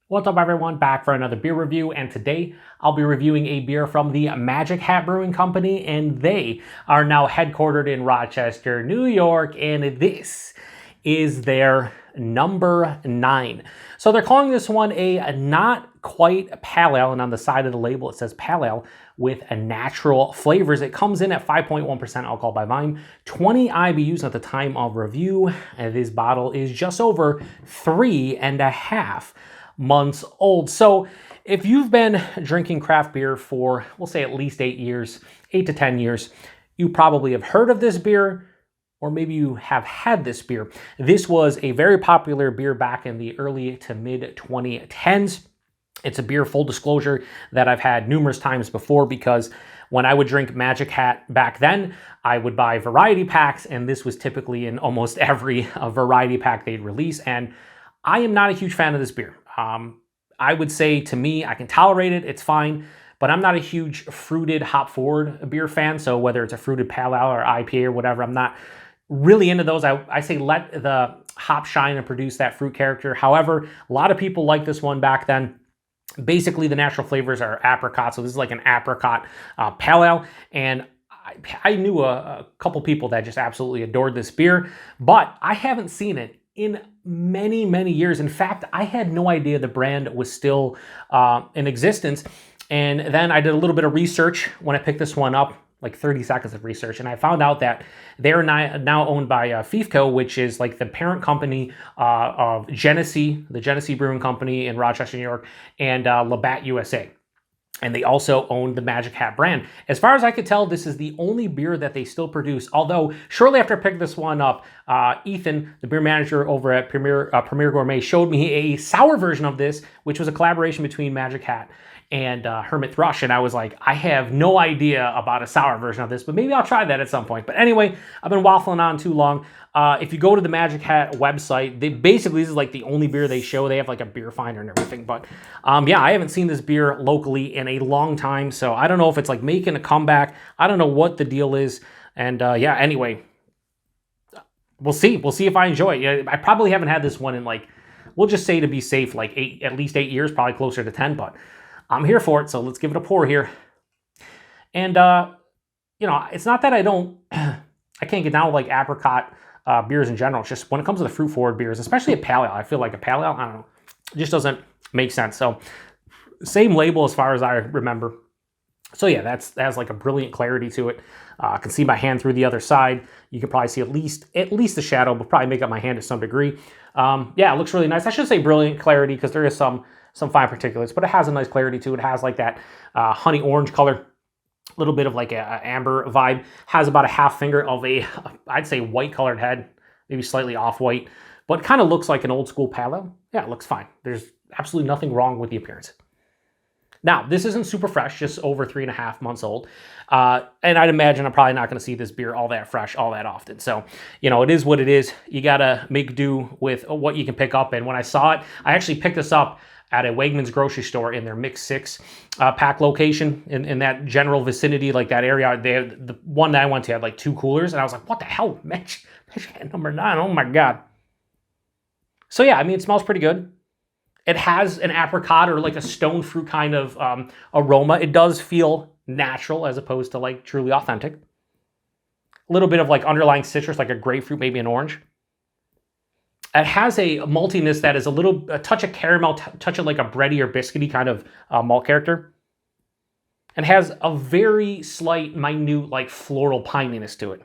What's up everyone, back for another beer review, and today I'll be reviewing a beer from the Magic Hat Brewing Company, and they are now headquartered in Rochester, New York, and this is their number 9. So they're calling this one a not quite pale ale, and on the side of the label it says pale ale with a natural flavors. It comes in at 5.1% alcohol by volume, 20 IBUs at the time of review, and this bottle is just over 3.5 months old. So if you've been drinking craft beer for, we'll say at least 8 years, 8 to 10 years, you probably have heard of this beer, or maybe you have had this beer. This was a very popular beer back in the early to mid 2010s. It's a beer, full disclosure, that I've had numerous times before, because when I would drink Magic Hat back then, I would buy variety packs, and this was typically in almost every variety pack they'd release. And I am not a huge fan of this beer. I would say, to me, I can tolerate it, it's fine, but I'm not a huge fruited, hop-forward beer fan. So whether it's a fruited pale ale or IPA or whatever, I'm not really into those. I say let the hop shine and produce that fruit character. However, a lot of people liked this one back then. Basically, the natural flavors are apricot, so this is like an apricot pale ale, and I knew a couple people that just absolutely adored this beer, but I haven't seen it in many years. In fact, I had no idea the brand was still in existence. And then I did a little bit of research when I picked this one up, like 30 seconds of research, and I found out that they're now owned by FIFCO, which is like the parent company of Genesee, the Genesee Brewing Company in Rochester, New York, and Labatt USA. And they also own the Magic Hat brand. As far as I could tell, this is the only beer that they still produce. Although, shortly after I picked this one up, Ethan, the beer manager over at Premier Gourmet, showed me a sour version of this, which was a collaboration between Magic Hat and Hermit Thrush. And I was like, I have no idea about a sour version of this, but maybe I'll try that at some point. But anyway, I've been waffling on too long. If you go to the Magic Hat website, they basically, this is like the only beer they show. They have like a beer finder and everything. But yeah, I haven't seen this beer locally in a long time. So I don't know if it's like making a comeback. I don't know what the deal is. And yeah, anyway, we'll see. We'll see if I enjoy it. I probably haven't had this one in, like, we'll just say, to be safe, like at least 8 years, probably closer to 10. But I'm here for it. So let's give it a pour here. And, you know, it's not that I can't get down with like apricot beers in general. It's just when it comes to the fruit forward beers, especially a pale ale, I feel like a pale ale, I don't know, it just doesn't make sense. So same label as far as I remember. So yeah, that has like a brilliant clarity to it. I can see my hand through the other side. You can probably see at least the shadow, but probably make up my hand to some degree. Yeah, it looks really nice. I should say brilliant clarity, because there is some fine particulates, but it has a nice clarity to it. It has like that honey orange color, a little bit of like a amber vibe. Has about a half finger of a, I'd say, white colored head, maybe slightly off white, but kind of looks like an old school pale ale. Yeah, it looks fine. There's absolutely nothing wrong with the appearance. Now, this isn't super fresh, just over 3.5 months old. And I'd imagine I'm probably not going to see this beer all that fresh all that often. So, you know, it is what it is. You got to make do with what you can pick up. And when I saw it, I actually picked this up at a Wegmans grocery store in their Mix 6 pack location in that general vicinity, like that area. The one that I went to had like 2 coolers, and I was like, what the hell? Magic Hat number 9, oh my God. So yeah, I mean, it smells pretty good. It has an apricot or like a stone fruit kind of aroma. It does feel natural as opposed to like truly authentic. A little bit of like underlying citrus, like a grapefruit, maybe an orange. It has a maltiness that is a touch of caramel, touch of like a bready or biscuity kind of malt character. And has a very slight, minute, like floral pininess to it.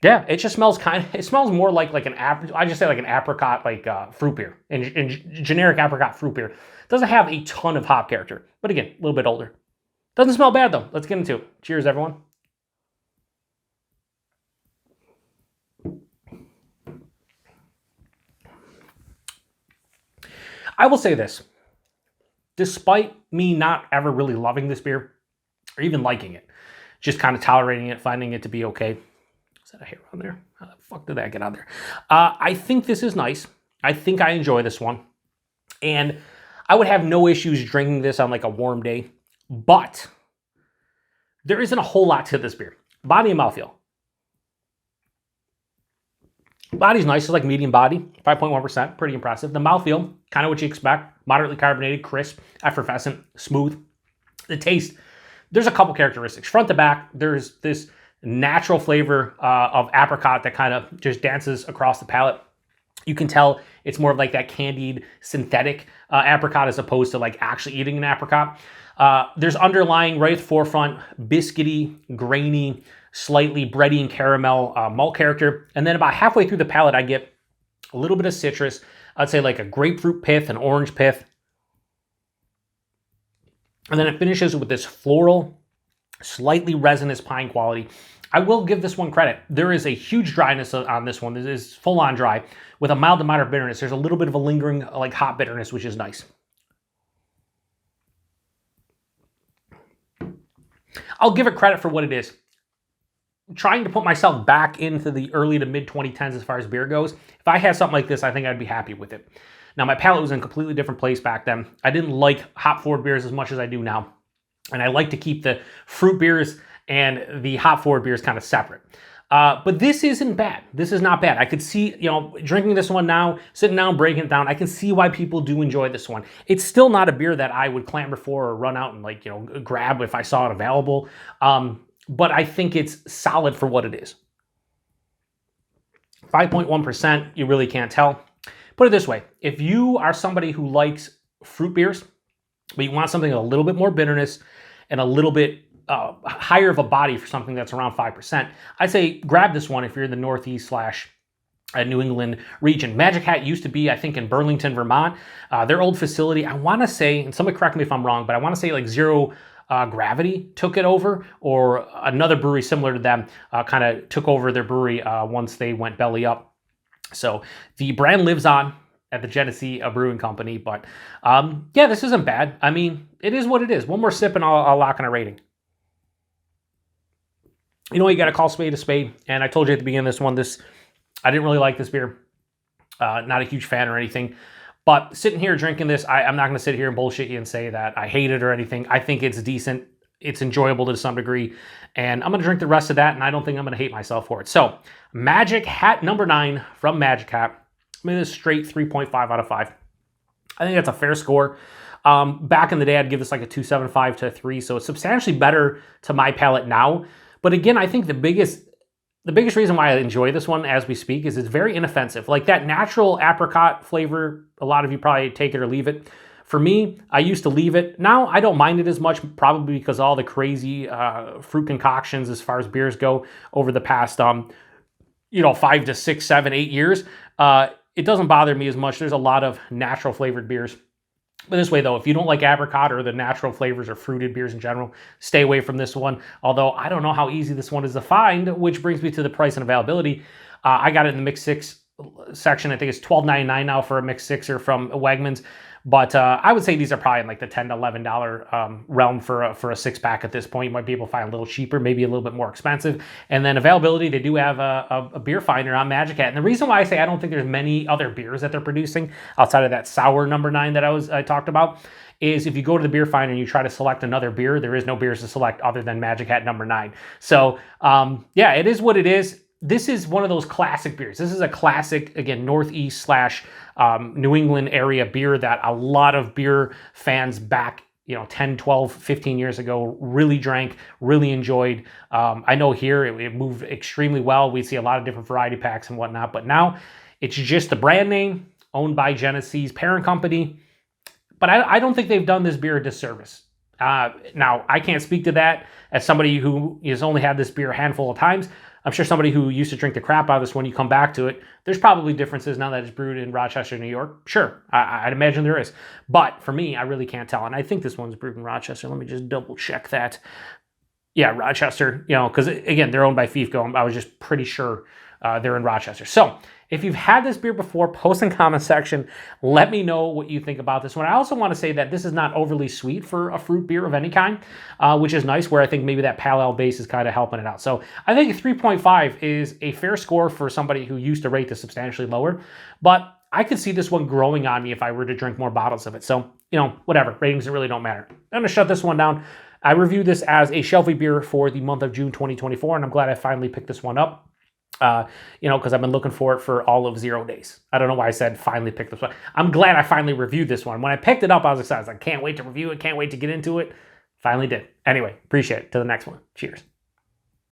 Yeah, it just smells it smells more like an I just say like an apricot, like fruit beer, and generic apricot fruit beer. It doesn't have a ton of hop character, but again, a little bit older. Doesn't smell bad though. Let's get into it. Cheers, everyone. I will say this, despite me not ever really loving this beer, or even liking it, just kind of tolerating it, finding it to be okay. Is that a hair on there? How the fuck did that get on there? I think this is nice. I think I enjoy this one. And I would have no issues drinking this on like a warm day, but there isn't a whole lot to this beer. Body and mouthfeel. Body's nice, it's like medium body, 5.1%, pretty impressive. The mouthfeel, kind of what you expect, moderately carbonated, crisp, effervescent, smooth. The taste, there's a couple characteristics. Front to back, there's this natural flavor of apricot that kind of just dances across the palate. You can tell it's more of like that candied synthetic apricot as opposed to like actually eating an apricot. There's underlying right at the forefront, biscuity, grainy, slightly bready and caramel malt character. And then about halfway through the palate, I get a little bit of citrus. I'd say like a grapefruit pith, an orange pith. And then it finishes with this floral, slightly resinous pine quality. I will give this one credit. There is a huge dryness on this one. This is full on dry with a mild to moderate bitterness. There's a little bit of a lingering like hot bitterness, which is nice. I'll give it credit for what it is. Trying to put myself back into the early to mid 2010s as far as beer goes. If I had something like this, I think I'd be happy with it. Now, my palate was in a completely different place back then. I didn't like hop forward beers as much as I do now. And I like to keep the fruit beers and the hop forward beers kind of separate. But this isn't bad. This is not bad. I could see, drinking this one now, sitting down, breaking it down, I can see why people do enjoy this one. It's still not a beer that I would clamor for or run out and grab if I saw it available. But I think it's solid for what it is. 5.1%, you really can't tell. Put it this way, if you are somebody who likes fruit beers, but you want something with a little bit more bitterness and a little bit higher of a body for something that's around 5%, I'd say grab this one if you're in the Northeast / New England region. Magic Hat used to be, I think, in Burlington, Vermont. Their old facility, I want to say, and somebody correct me if I'm wrong, but I want to say like Zero Gravity took it over, or another brewery similar to them kind of took over their brewery once they went belly up. So the brand lives on at the Genesee Brewing Company, but yeah, this isn't bad. I mean, it is what it is. One more sip and I'll lock in a rating. You got to call spade a spade. And I told you at the beginning of this one, I didn't really like this beer. Not a huge fan or anything. But sitting here drinking this, I'm not going to sit here and bullshit you and say that I hate it or anything. I think it's decent. It's enjoyable to some degree. And I'm going to drink the rest of that, and I don't think I'm going to hate myself for it. So, Magic Hat number 9 from Magic Hat. I mean, this straight 3.5 out of 5. I think that's a fair score. Back in the day, I'd give this like a 2.75 to a 3. So it's substantially better to my palate now. But again, I think the biggest reason why I enjoy this one as we speak is it's very inoffensive. Like that natural apricot flavor, a lot of you probably take it or leave it. For me, I used to leave it. Now I don't mind it as much, probably because all the crazy fruit concoctions as far as beers go over the past 5 to 6, 7, 8 years. It doesn't bother me as much. There's a lot of natural flavored beers. But this way, though, if you don't like apricot or the natural flavors or fruited beers in general, stay away from this one. Although I don't know how easy this one is to find, which brings me to the price and availability. I got it in the mixed six section. I think it's $12.99 now for a mixed sixer from Wegmans. But I would say these are probably in like the $10 to $11 realm for a 6-pack at this point. You might be able to find a little cheaper, maybe a little bit more expensive. And then availability, they do have a beer finder on Magic Hat. And the reason why I say I don't think there's many other beers that they're producing outside of that sour number 9 that I talked about is if you go to the beer finder and you try to select another beer, there is no beers to select other than Magic Hat number 9. So yeah, it is what it is. This is one of those classic beers. This is a classic, again, Northeast / New England area beer that a lot of beer fans back, 10, 12, 15 years ago really drank, really enjoyed. I know here it moved extremely well. We see a lot of different variety packs and whatnot, but now it's just the brand name owned by Genesee's parent company. But I don't think they've done this beer a disservice. Now, I can't speak to that as somebody who has only had this beer a handful of times. I'm sure somebody who used to drink the crap out of this when you come back to it, there's probably differences now that it's brewed in Rochester, New York. Sure, I'd imagine there is. But for me, I really can't tell. And I think this one's brewed in Rochester. Let me just double check that. Yeah, Rochester, because again, they're owned by FIFCO. I was just pretty sure they're in Rochester. So if you've had this beer before, post in the comment section. Let me know what you think about this one. I also want to say that this is not overly sweet for a fruit beer of any kind, which is nice, where I think maybe that pale ale base is kind of helping it out. So I think 3.5 is a fair score for somebody who used to rate this substantially lower. But I could see this one growing on me if I were to drink more bottles of it. So, whatever. Ratings really don't matter. I'm going to shut this one down. I reviewed this as a shelfie beer for the month of June 2024, and I'm glad I finally picked this one up. You know, because I've been looking for it for all of 0 days. I don't know why I said finally pick this one. I'm glad I finally reviewed this one. When I picked it up, I was excited. I was like, can't wait to review it, can't wait to get into it. Finally did. Anyway, appreciate it. To the next one. Cheers.